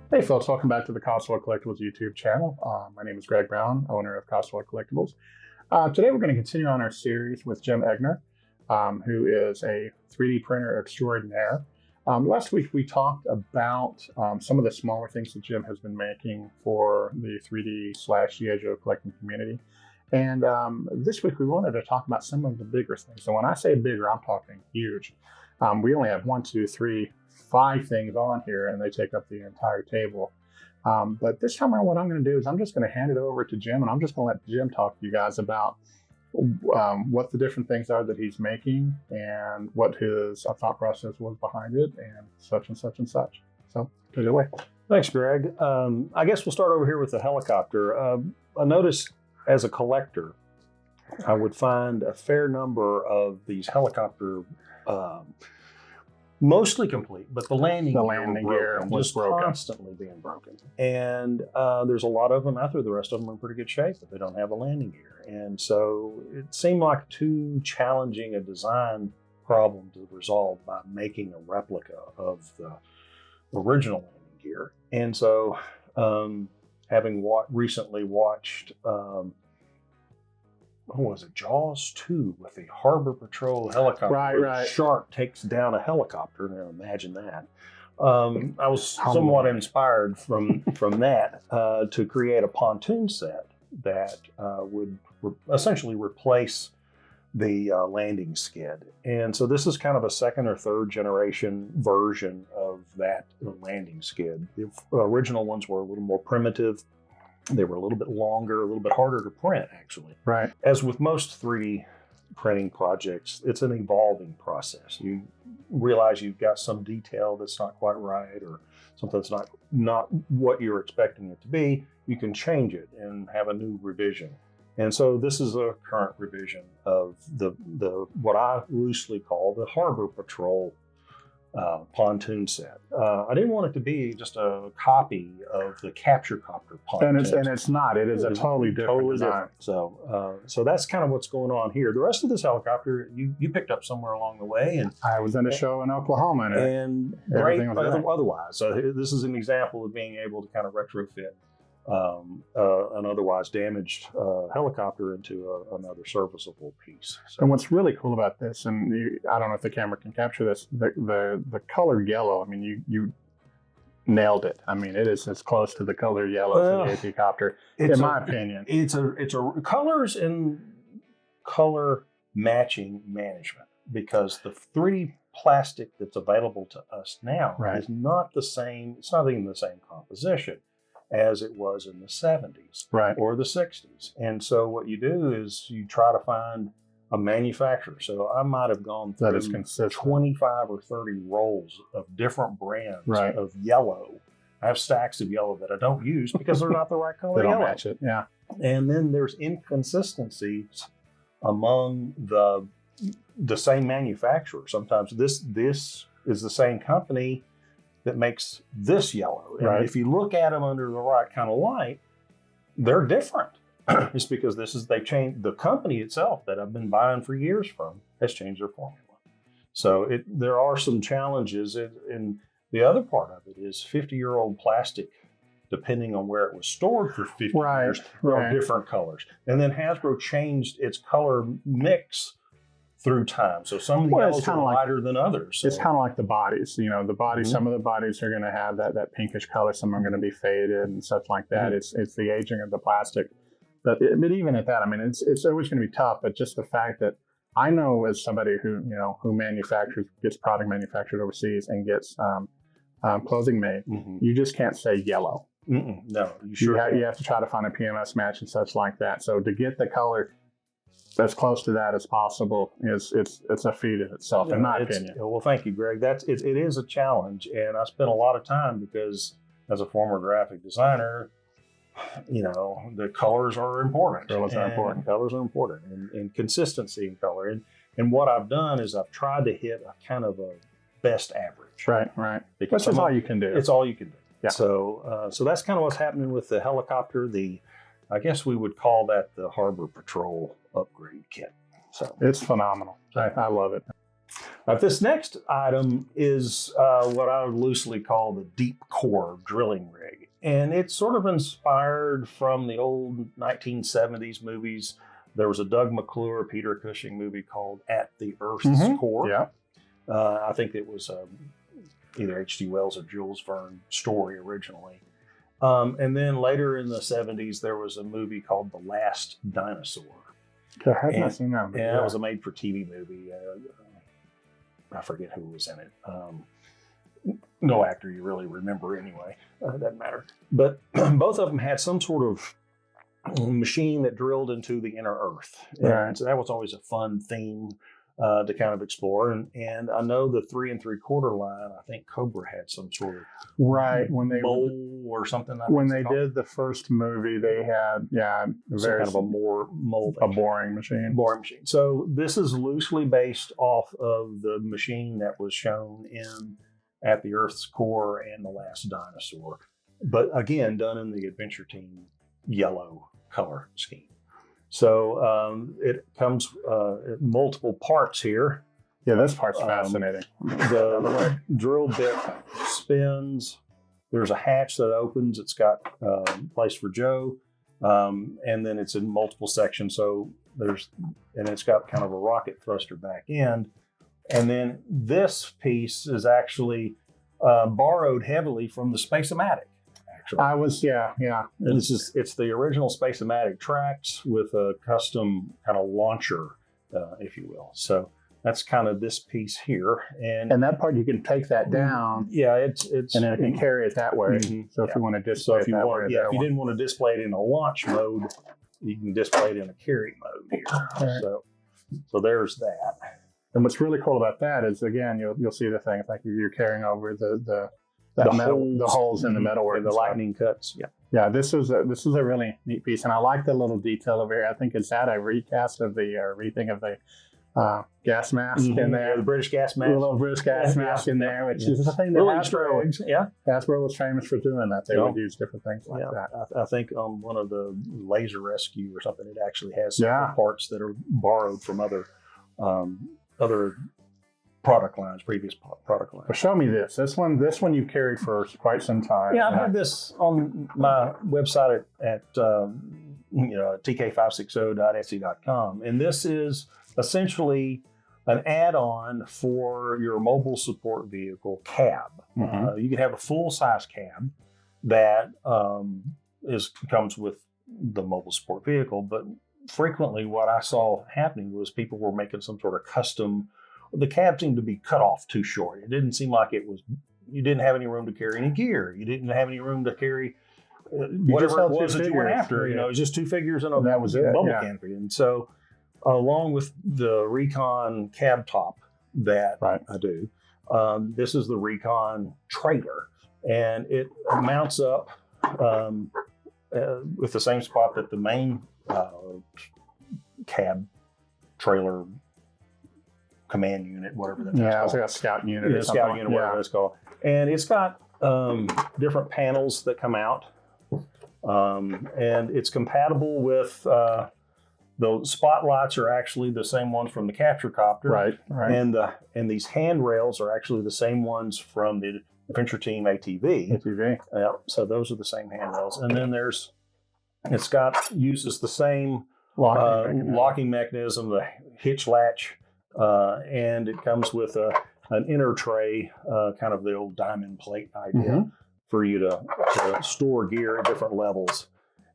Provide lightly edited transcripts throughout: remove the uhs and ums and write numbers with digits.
Hey folks, welcome back to the Cotswold Collectibles YouTube channel. My name is Greg Brown, owner of Cotswold Collectibles. Today we're going to continue on our series with Jim Egner, who is a 3D printer extraordinaire. Last week we talked about some of the smaller things that Jim has been making for the 3D/G.I. Joe collecting community. And this week we wanted to talk about some of the bigger things. So when I say bigger, I'm talking huge. We only have 5 things on here and they take up the entire table. But this time around, what I'm going to do is I'm just going to hand it over to Jim, and I'm just going to let Jim talk to you guys about what the different things are that he's making and what his thought process was behind it and such and such and such. So take it away. Thanks, Greg. I guess we'll start over here with the helicopter. I noticed as a collector, I would find a fair number of these helicopter mostly complete, but the landing gear was broken, constantly being broken. And there's a lot of them out there. The rest of them are in pretty good shape, but they don't have a landing gear. And so it seemed like too challenging a design problem to resolve by making a replica of the original landing gear. And so having recently watched Jaws 2 with the Harbor Patrol helicopter. Right. Shark takes down a helicopter. Now imagine that. I was somewhat inspired from that to create a pontoon set that would essentially replace the landing skid. And so this is kind of a second or third generation version of that landing skid. The original ones were a little more primitive. They were a little bit longer, a little bit harder to print, actually. Right. As with most 3D printing projects, it's an evolving process. You realize you've got some detail that's not quite right, or something that's not what you're expecting it to be. You can change it and have a new revision. And so this is a current revision of the what I loosely call the Harbor Patrol pontoon set. I didn't want it to be just a copy of the Capture Copter pontoon. And it's not. It is a totally different design. So that's kind of what's going on here. The rest of this helicopter, you picked up somewhere along the way, and I was in a show in Oklahoma, and great otherwise. So this is an example of being able to kind of retrofit an otherwise damaged helicopter into another serviceable piece. So. And what's really cool about this, and I don't know if the camera can capture this, the color yellow, I mean, you nailed it. I mean, it is as close to the color yellow as the AT-copter, in my opinion. It's a colors and color matching management, because the 3D plastic that's available to us now is not the same. It's not even the same composition as it was in the 70s or the 60s. And so what you do is you try to find a manufacturer. So I might have gone through 25 or 30 rolls of different brands of yellow. I have stacks of yellow that I don't use because they're not the right color. They don't match it, yeah. And then there's inconsistencies among the same manufacturer. Sometimes this is the same company that makes this yellow. And if you look at them under the right kind of light, they're different. It's because they changed, the company itself that I've been buying for years from has changed their formula. So there are some challenges. And the other part of it is 50-year-old plastic, depending on where it was stored for 50 years, there are different colors. And then Hasbro changed its color mix through time. So some of the yellows are lighter than others. So. It's kind of like the bodies. You know, the bodies, some of the bodies are going to have that pinkish color, some are going to be faded and stuff like that. It's the aging of the plastic. But even at that, I mean, it's always going to be tough, but just the fact that I know as somebody who gets product manufactured overseas and gets clothing made, you just can't say yellow. No, you have to try to find a PMS match and such like that. So to get the color as close to that as possible it's a feat in itself, in my opinion. Well, thank you, Greg. It is a challenge, and I spent a lot of time because as a former graphic designer, the colors are important. Colors are important, and consistency in color. And what I've done is I've tried to hit a kind of a best average. Right. Because that's all you can do. It's all you can do. Yeah. So that's kind of what's happening with the helicopter. I guess we would call that the Harbor Patrol upgrade kit. So it's phenomenal. I love it. This next item is what I would loosely call the deep core drilling rig. And it's sort of inspired from the old 1970s movies. There was a Doug McClure, Peter Cushing movie called At the Earth's Core. Yeah. I think it was either H.G. Wells or Jules Verne story originally. And then later in the 70s, there was a movie called The Last Dinosaur. I have not seen that. Yeah, it was a made-for-TV movie. I forget who was in it. No actor you really remember anyway. It doesn't matter. But both of them had some sort of machine that drilled into the inner earth. Right. And so that was always a fun theme to kind of explore. And I know the 3 3/4 line, I think Cobra had some sort of when they bowl or something. When they did the first movie, they had very kind of a more mold, a boring machine. So this is loosely based off of the machine that was shown in At the Earth's Core and The Last Dinosaur, but again done in the Adventure Team yellow color scheme. So it comes multiple parts here. Yeah, this part's fascinating. The drill bit spins. There's a hatch that opens. It's got place for Joe, and then it's in multiple sections. So it's got kind of a rocket thruster back end. And then this piece is actually borrowed heavily from the Space-O-Matic. It's the original Space-O-Matic tracks with a custom kind of launcher, if you will. So that's kind of this piece here, and that part you can take that down. Yeah, it's and then it can carry it that way. So if you want to display it that way, if you didn't want to display it in a launch mode, you can display it in a carry mode here. Right. So there's that. And what's really cool about that is, again, you'll see the thing. It's like you're carrying over the holes in the metalwork, and the lightning cuts. Yeah. This is a really neat piece, and I like the little detail over here. I think it's a recast of the rethink of the gas mask in there. The British gas mask. The little British gas mask in there, which is the thing that Hasbro was famous for doing. That they would use different things like that. I think on one of the Laser Rescue or something, it actually has some parts that are borrowed from other product lines, previous product lines. Well, show me this. This one you've carried for quite some time. Yeah, I've had this on my website at tk560.etsy.com, and this is essentially an add-on for your mobile support vehicle cab. You can have a full-size cab that comes with the mobile support vehicle, but frequently what I saw happening was people were making some sort of custom. The cab seemed to be cut off too short. It didn't seem like you didn't have any room to carry any gear. You didn't have any room to carry whatever it was that you went after. It was just 2 figures and that was it. Bubble canopy. And so along with the Recon cab top that I do, this is the Recon trailer, and it mounts up with the same spot that the main cab trailer command unit, whatever that's called. It's like a scout unit. Whatever it's called. And it's got different panels that come out, and it's compatible with the spotlights are actually the same ones from the Capture Copter, right? And these handrails are actually the same ones from the Adventure Team ATV. So those are the same handrails, and then uses the same locking mechanism, the hitch latch, and it comes with an inner tray, kind of the old diamond plate idea for you to store gear at different levels.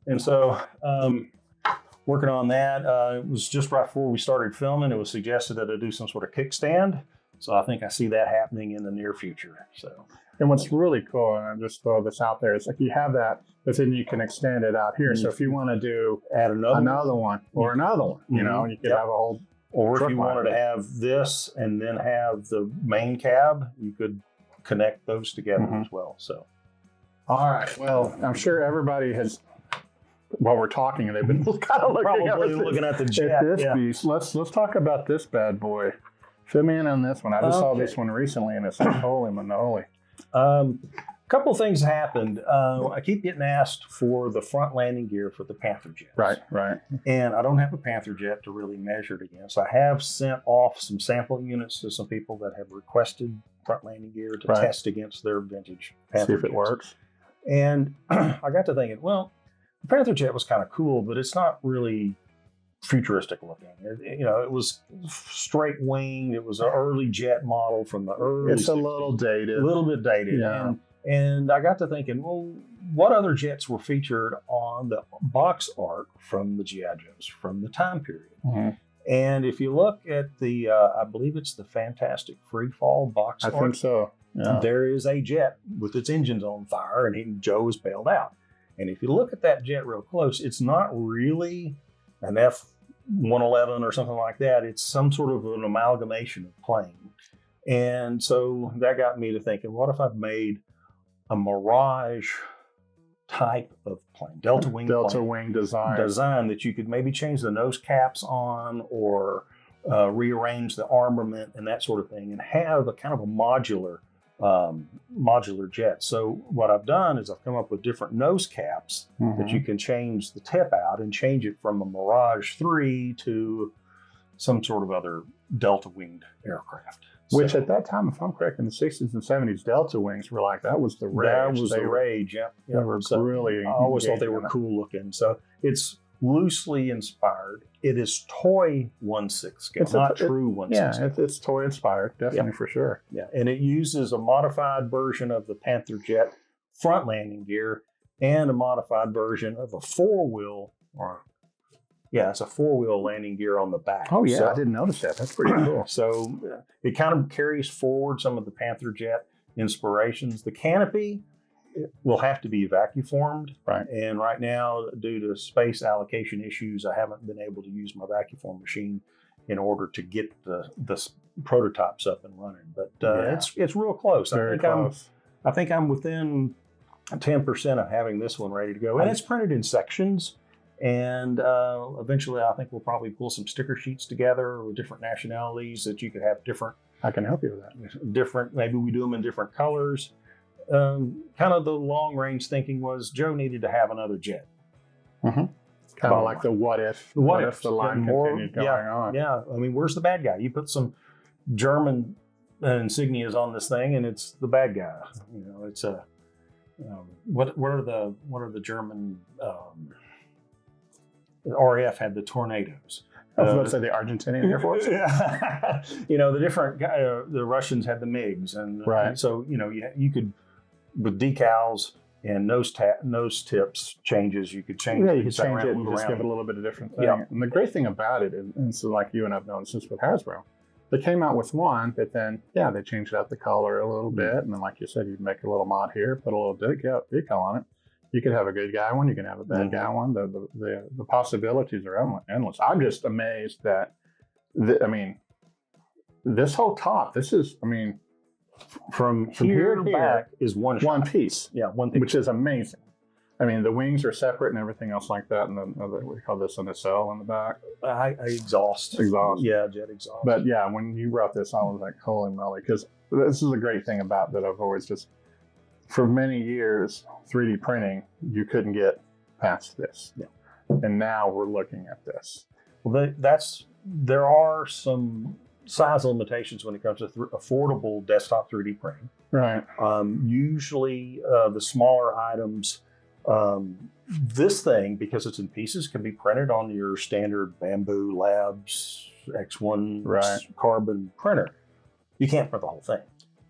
And so working on that, it was just right before we started filming, it was suggested that I do some sort of kickstand. So I think I see that happening in the near future. So. And what's really cool, and I'll just throw this out there, it's like you have that, but then you can extend it out here. So if you want to add another one, you could have a whole. Or if you wanted to have this and then have the main cab, you could connect those together as well. So, all right. Well, I'm sure everybody has, while we're talking, they've been kind of looking at the jet. This piece. Let's talk about this bad boy. Fill me in on this one. I just saw this one recently, and it's like holy manoli. A couple of things happened. I keep getting asked for the front landing gear for the Panther jets. Right. And I don't have a Panther jet to really measure it against. I have sent off some sample units to some people that have requested front landing gear to test against their vintage Panther See if it jets. works. And I got to thinking, well, the Panther jet was kind of cool, but it's not really futuristic looking. It was straight winged. It was an early jet model from the early. It's 60s. a little dated. A little bit dated. Yeah. And I got to thinking, well, what other jets were featured on the box art from the G.I. Joes from the time period? Mm-hmm. And if you look at the, I believe it's the Fantastic Freefall box art. I think so. Yeah. There is a jet with its engines on fire, and Joe is bailed out. And if you look at that jet real close, it's not really an F-111 or something like that. It's some sort of an amalgamation of plane. And so that got me to thinking, what if I've made a Mirage type of plane, Delta wing design that you could maybe change the nose caps on or rearrange the armament and that sort of thing, and have a kind of a modular jet. So what I've done is I've come up with different nose caps that you can change the tip out and change it from a Mirage 3 to some sort of other Delta winged aircraft. Which at that time, if I'm correct, in the 60s and 70s, Delta wings were like, that was the rage. That was the rage, yeah. They were really... I always thought they were cool looking. So it's loosely inspired. It is toy 1/6 scale, not true 1/6 scale. Yeah, it's toy inspired, definitely, for sure. Yeah, and it uses a modified version of the Panther jet front landing gear and a modified version of a four-wheel it's a four-wheel landing gear on the back. Oh, yeah, I didn't notice that. That's pretty cool. So it kind of carries forward some of the Panther jet inspirations. The canopy will have to be vacuum formed. Right. And right now, due to space allocation issues, I haven't been able to use my vacuum form machine in order to get the prototypes up and running. But it's real close. Very close. I think I'm within 10% of having this one ready to go. And it's printed in sections. And eventually, I think we'll probably pull some sticker sheets together with different nationalities that you could have different. I can help you with that. Different. Maybe we do them in different colors. Kind of the long range thinking was Joe needed to have another jet. Mm-hmm. Kind of like the what if the line continued going on. Yeah, I mean, where's the bad guy? You put some German insignias on this thing, and it's the bad guy. It's a what are the German? RAF had the tornadoes. I was going to say the Argentinian Air Force. The different the Russians had the MiGs, and so you could with decals and nose tips changes. You could change. Yeah, you could change it and just give it a little bit of different thing. Yeah. And the great thing about it, and so like you and I've known since with Hasbro, they came out with one, but then they changed out the color a little bit, and then like you said, you'd make a little mod here, put a little decal on it. You could have a good guy one. You can have a bad guy one. The possibilities are endless. I'm just amazed that, this whole top. This is, from here to back is one piece. Yeah, one piece, which is amazing. The wings are separate and everything else like that, and then we call this an nacelle on the back. Exhaust. Yeah, jet exhaust. But yeah, when you wrote this, I was like, holy moly, because this is a great thing about that. I've always just. For many years, 3D printing, you couldn't get past this. Yeah. And now we're looking at this. Well, there are some size limitations when it comes to affordable desktop 3D printing. Right. Usually the smaller items, this thing, because it's in pieces, can be printed on your standard Bamboo Labs X1 carbon printer. You can't print the whole thing.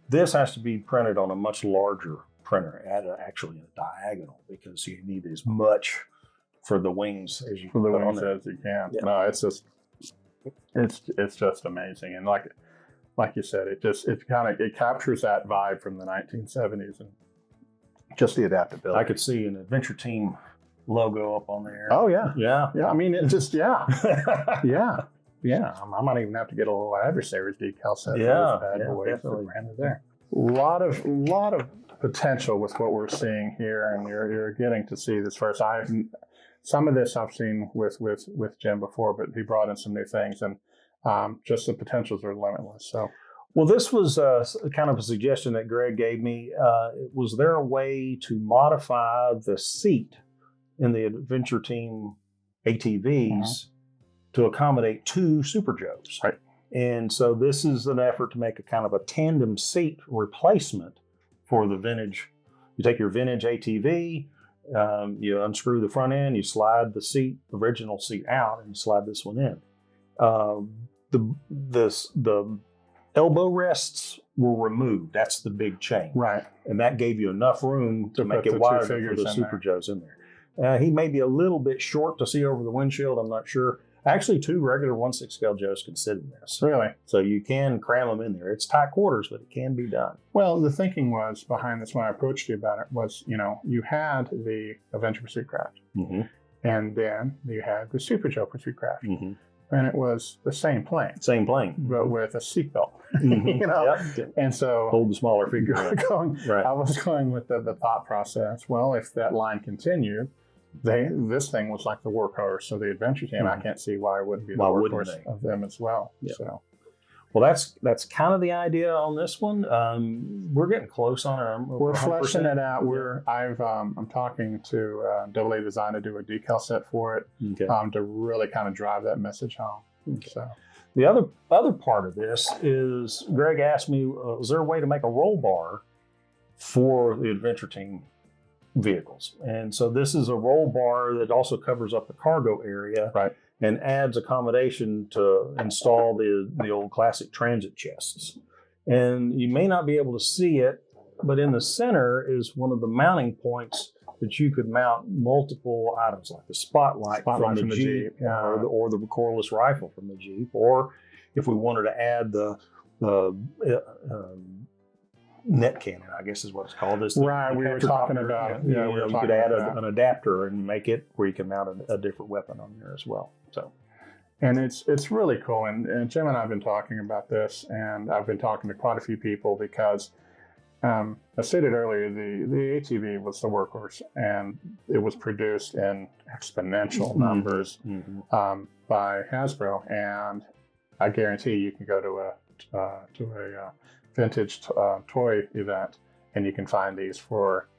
This has to be printed on a much larger printer, actually a diagonal, because you need as much for the wings as you can. As you can. Yeah. No, it's just amazing, and like you said, it captures that vibe from the 1970s and just the adaptability. I could see an Adventure Team logo up on there. Oh yeah. Yeah. It just yeah. I might even have to get a little Adversaries decal set. Definitely. There. A lot of potential with what we're seeing here, and you're getting to see this first. Some of this I've seen with Jim before, but he brought in some new things, and just the potentials are limitless. So, Well, this was kind of a suggestion that Greg gave me. Was there a way to modify the seat in the Adventure Team ATVs to accommodate 2 Super Joes? Right. And so this is an effort to make a kind of a tandem seat replacement for the vintage. You take your vintage ATV, you unscrew the front end, you slide the original seat out, and you slide this one in. The elbow rests were removed. That's the big change. Right. And that gave you enough room to make it wider for the Super Joes in there. He may be a little bit short to see over the windshield. I'm not sure. Actually, 2 regular 1/6 scale Joes can sit in this. Really? So you can cram them in there. It's tight quarters, but it can be done. Well, the thinking was behind this when I approached you about it was, you had the Adventure Pursuit Craft, and then you had the Super Joe Pursuit Craft, and it was the same plane. Same plane, but with a seatbelt. Yep. And so hold the smaller figure. I was going with the thought process. Well, if that line continued, this thing was like the workhorse of the Adventure Team. I can't see why it wouldn't be the workhorse of them as well. Yeah. So, well, that's kind of the idea on this one. We're getting close on our. We're fleshing it out. I'm talking to AA Design to do a decal set for it, to really kind of drive that message home. So. The other part of this is Greg asked me, is there a way to make a roll bar for the Adventure Team vehicles? And so this is a roll bar that also covers up the cargo area, right, and adds accommodation to install the old classic transit chests. And you may not be able to see it, but in the center is one of the mounting points that you could mount multiple items, like the spotlight from the Jeep, or the recoilless rifle from the Jeep, or if we wanted to add the net cannon, I guess is what it's called. Right, we were talking about it. Yeah, you could add an adapter and make it where you can mount a different weapon on there as well. So, and it's really cool. And Jim and I have been talking about this, and I've been talking to quite a few people because, I stated earlier, the ATV was the workhorse, and it was produced in exponential numbers by Hasbro. And I guarantee you can go to a vintage toy event, and you can find these for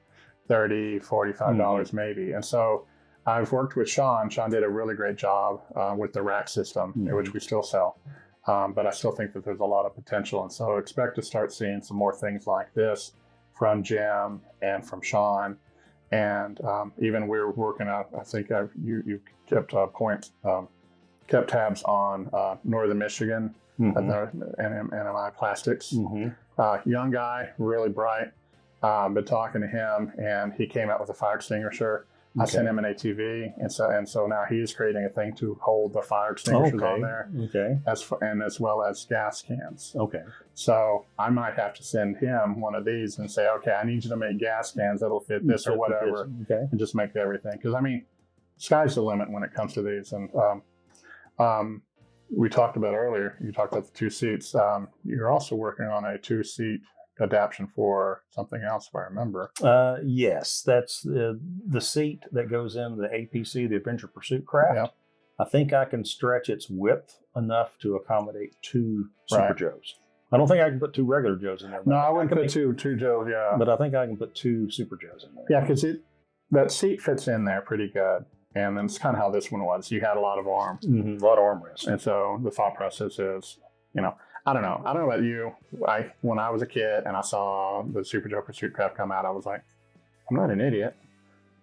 $30, $45 maybe. And so I've worked with Sean. Sean did a really great job with the rack system, which we still sell. But I still think that there's a lot of potential. And so expect to start seeing some more things like this from Jim and from Sean. And even we're working out, I think you kept kept tabs on Northern Michigan and NMI Plastics. Young guy, really bright. Been talking to him, and he came out with a fire extinguisher. I sent him an ATV, and so now he's creating a thing to hold the fire extinguishers on there, as well as gas cans. So I might have to send him one of these and say, okay, I need you to make gas cans that'll fit this or whatever, and just make everything. Because I mean, sky's the limit when it comes to these. And we talked about earlier. You talked about the 2 seats. You're also working on a 2-seat adaptation for something else, if I remember. Yes, that's the seat that goes in the APC, the Adventure Pursuit Craft. I think I can stretch its width enough to accommodate 2 Super Joes. I don't think I can put 2 regular Joes in there. No, I wouldn't put two Joes, but I think I can put 2 Super Joes in there. Yeah, because that seat fits in there pretty good. And then it's kind of how this one was. You had a lot of arm. A lot of armrests. And so the thought process is, I don't know about you. When I was a kid and I saw the Super Joe Pursuit Craft come out, I was like, I'm not an idiot.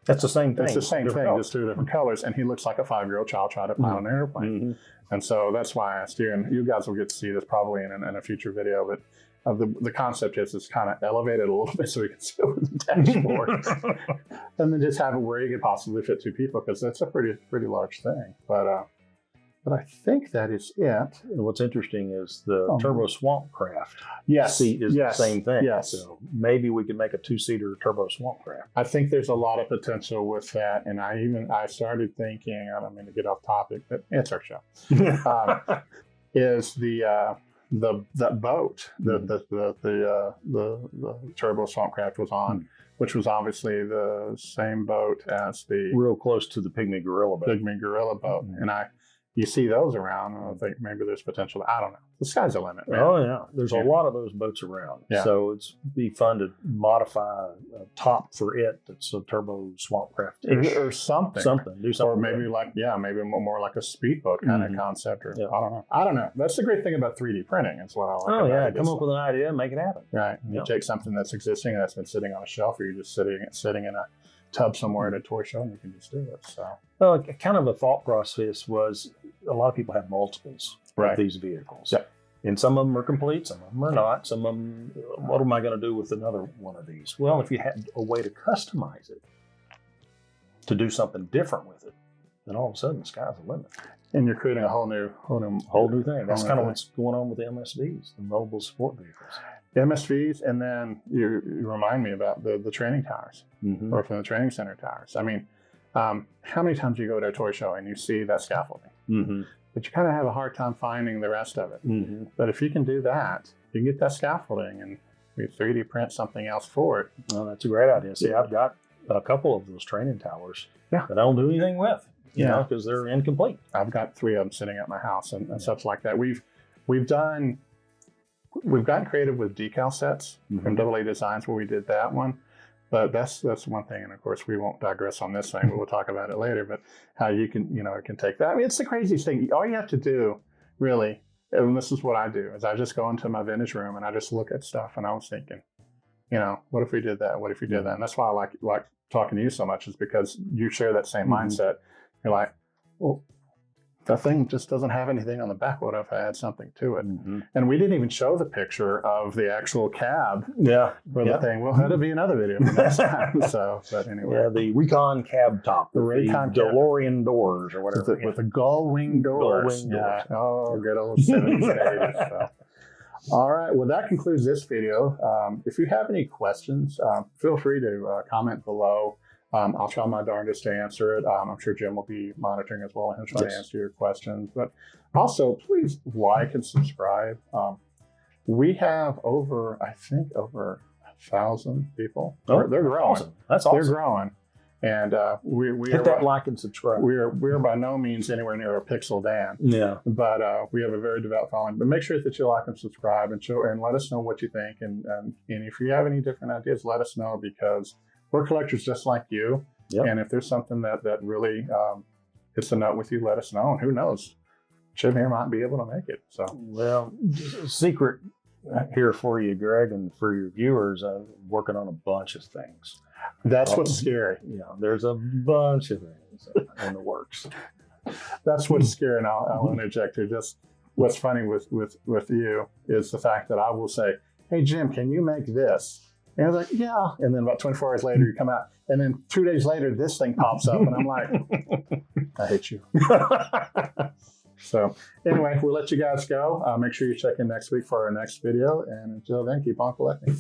That's the same thing. It's the same thing, just 2 different colors. And he looks like a 5-year-old child trying to fly on an airplane. And so that's why I asked you, and you guys will get to see this probably in a future video, but the concept is it's kind of elevated a little bit so we can sit over the dashboard. And then just have it where you could possibly fit 2 people, because that's a pretty large thing. But I think that is it. And what's interesting is the Turbo Swamp Craft seat is the same thing. So maybe we could make a 2-seater Turbo Swamp Craft. I think there's a lot of potential with that. And I started thinking, I don't mean to get off topic, but it's our show, is the boat the Turbo Swamp Craft was on, which was obviously the same boat as the real close to the Pygmy Gorilla boat. And you see those around, and I think maybe there's potential. I don't know. The sky's the limit, man. Oh yeah, there's a lot of those boats around. Yeah. So it's be fun to modify a top for it that's a turbo swamp craft or something. Do something. Or maybe maybe more like a speedboat kind of concept. Or I don't know. That's the great thing about 3D printing. It's what I like. Oh yeah, come up with an idea and make it happen. Right. You take something that's existing and that's been sitting on a shelf, or you're just sitting in a tub somewhere at a toy show, and you can just do it. So, well, kind of a thought process was a lot of people have multiples of these vehicles. Yeah. And some of them are complete, some of them are not. Some of them, what am I going to do with another one of these? Well, if you had a way to customize it, to do something different with it, then all of a sudden the sky's the limit. And you're creating a whole new thing. That's kind of what's going on with the MSVs, the mobile support vehicles. MSVs, and then you remind me about the training towers, or from the training center towers. I mean, how many times do you go to a toy show and you see that scaffolding? But you kind of have a hard time finding the rest of it. But if you can do that, you can get that scaffolding and we 3D print something else for it. Well, that's a great idea. See, I've got a couple of those training towers that I don't do anything with, you know, because they're incomplete. I've got 3 of them sitting at my house and stuff like that. We've gotten creative with decal sets from AA Designs where we did that one. But that's one thing, and of course we won't digress on this thing, but we'll talk about it later. But how you can, it can take that. I mean, it's the craziest thing. All you have to do, really, and this is what I do, is I just go into my vintage room and I just look at stuff, and I was thinking, what if we did that? What if we did that? And that's why I like talking to you so much, is because you share that same mindset. You're like, well, the thing just doesn't have anything on the back. What if I add something to it? And we didn't even show the picture of the actual cab for the thing. Well, that'll be another video for next time. So, but anyway. Yeah, the Recon cab top. The Recon DeLorean doors or whatever. With the gull wing doors. Yeah. Oh, good old 70s and 80s. So. All right. Well, that concludes this video. If you have any questions, feel free to comment below. I'll try my darndest to answer it. I'm sure Jim will be monitoring as well, and he'll try to answer your questions. But also, please like and subscribe. We have over 1,000 people. Oh, they're growing. Awesome. That's awesome. They're growing. And we hit that like and subscribe. We're by no means anywhere near a pixel Dan. Yeah. But we have a very devout following. But make sure that you like and subscribe and let us know what you think. And if you have any different ideas, let us know, because we're collectors just like you. Yep. And if there's something that really hits a note with you, let us know. And who knows, Jim here might be able to make it. So, well, secret here for you, Greg, and for your viewers, I'm working on a bunch of things. That's what's scary. Yeah, there's a bunch of things in the works. That's what's scary. And I'll interject here. Just what's funny with you is the fact that I will say, "Hey, Jim, can you make this?" And I was like, yeah. And then about 24 hours later, you come out. And then 2 days later, this thing pops up. And I'm like, I hate you. So anyway, we'll let you guys go. Make sure you check in next week for our next video. And until then, keep on collecting.